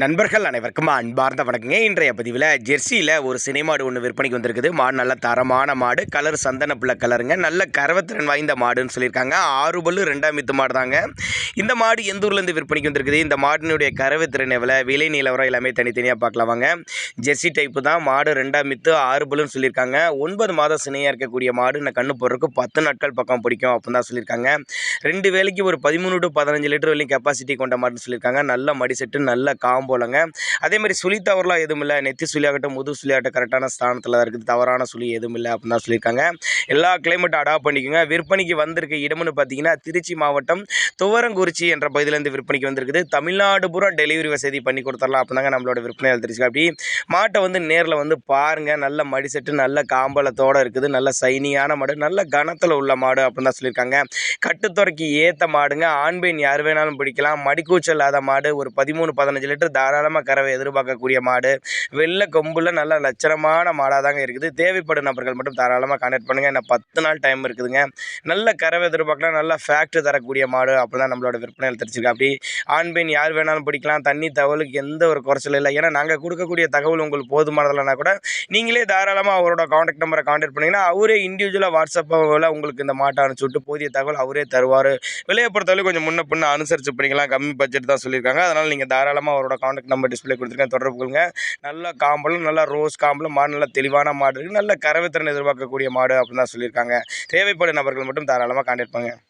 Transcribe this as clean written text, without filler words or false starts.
நண்பர்கள் அனைவருக்கும் அன்பார்ந்த வணக்கங்க. இன்றைய பதிவில் ஜெர்சியில் ஒரு சினை மாடு ஒன்று விற்பனைக்கு வந்திருக்குது. மாடு நல்ல தரமான மாடு, கலர் சந்தன பிள்ளை கலருங்க, நல்ல கரவத்திறன் வாய்ந்த மாடுன்னு சொல்லியிருக்காங்க. 6 பல்லு 2ஆம் மித்து மாடு தாங்க. இந்த மாடு எந்த ஊர்லேருந்து விற்பனைக்கு வந்திருக்குது, இந்த மாடினுடைய கரவத்திறன் எவ்வளோ, விலை நிலவரம் எல்லாமே தனித்தனியாக பார்க்கலாம் வாங்க. ஜெர்சி டைப்பு தான் மாடு, 2ஆம் மித்து 6 பல்லுன்னு சொல்லியிருக்காங்க. 9 மாதம் சினையாக இருக்கக்கூடிய மாடு, இந்த கண்ணு போடுறதுக்கு 10 நாட்கள் பக்கம் பிடிக்கும் அப்படின்னு தான் சொல்லியிருக்காங்க. 2 வேலைக்கு ஒரு 13 to 15 லிட்டர் வரையும் கெப்பாசிட்டி கொண்ட மாடுன்னு சொல்லியிருக்காங்க. நல்ல மடி செட்டு, நல்ல காம்போலங்க. அதேமாதிரி சுழி தவறுலாம் எதுவும் இல்லை. நெத்தி சுழியாகட்டும், முது சுழியாகட்டும் கரெக்டான ஸ்தானத்தில் தான் இருக்குது. தவறான சுழி எதுவும் இல்லை அப்படின்னு தான் சொல்லியிருக்காங்க. எல்லா கிளைமேட்டும் அடாப்ட் பண்ணிக்கோங்க. விற்பனைக்கு வந்திருக்க இடம்னு பார்த்தீங்கன்னா திருச்சி மாவட்டம் துவரங்குறிச்சி என்ற பகுதியிலேருந்து விற்பனைக்கு வந்திருக்குது. தமிழ்நாடு பூரா டெலிவரி வசதி பண்ணி கொடுத்துடலாம் அப்படின்னாங்க நம்மளோட விற்பனை தெரிஞ்சுக்க. அப்படி மாட்டை நேரில் பாருங்கள். நல்ல மடி செட்டு, நல்ல காம்பலத்தோடு இருக்குது. நல்ல சைனியான மாடு, நல்ல கனத்தில் உள்ள மாடு அப்படின்னு தான் சொல்லியிருக்காங்க. கட்டுத்துறைக்கு ஏற்ற மாடுங்க. ஆண் பெண் யார் வேணாலும் பிடிக்கலாம். மடிக்கூச்சல் இல்லாத மாடு, ஒரு 13-15 லிட்டர் தாராளமாக கறவை எதிர்பார்க்கக்கூடிய மாடு, வெள்ளை கொம்புல நல்ல லட்சணமான மாடாக தாங்க இருக்குது. தேவைப்படும் நபர்கள் மட்டும் தாராளமாக கான்டாக்ட் பண்ணுங்கள். என்ன 10 நாள் டைம் இருக்குதுங்க. நல்ல கறவை எதிர்பார்க்கலாம். நல்ல ஃபேக்ட்ரி தரக்கூடிய மாடு அப்படி தான் நம்மளோட விற்பனையில் தெரிஞ்சுக்கா. அப்படி ஆண் பெண் யார் வேணாலும் பிடிக்கலாம். தண்ணி தகவலுக்கு எந்த ஒரு குறைச்சல் இல்லை. ஏன்னா நாங்கள் கொடுக்கக்கூடிய தகவல் உங்களுக்கு போதுமானதில்லைனா கூட நீங்களே தாராளமாக அவரோட கான்டாக்ட் நம்பரை கான்டாக்ட் பண்ணிங்கன்னா அவரே இண்டிவிஜுவலாக வாட்ஸ்அப்பில் உங்களுக்கு இந்த மாட்டை அனுப்பிச்சி விட்டு போதிய தகவல் அவரே தருவார். விலையை பொறுத்தவரை கொஞ்சம் முன்ன பின்ன அனுசரித்து பண்ணிக்கலாம். கம்மி பட்ஜெட் தான் சொல்லியிருக்காங்க. அதனால் நீங்கள் தாராளமாக அவரோட கான்டாக்ட் நம்பர் டிஸ்பிளே கொடுத்துருக்கேன், தொடர்பு கொள்ளுங்க. நல்ல காம்பலும், நல்ல ரோஸ் காம்பலும் மாடு, நல்ல தெளிவான மாடு இருக்குது. நல்ல கறவைத்திறன் எதிர்பார்க்கக்கூடிய மாடு அப்படின்னு தான் சொல்லியிருக்காங்க. தேவைப்படும் நபர்கள் மட்டும் தாராளமாக கான்டாக்ட் பண்ணுங்கள்.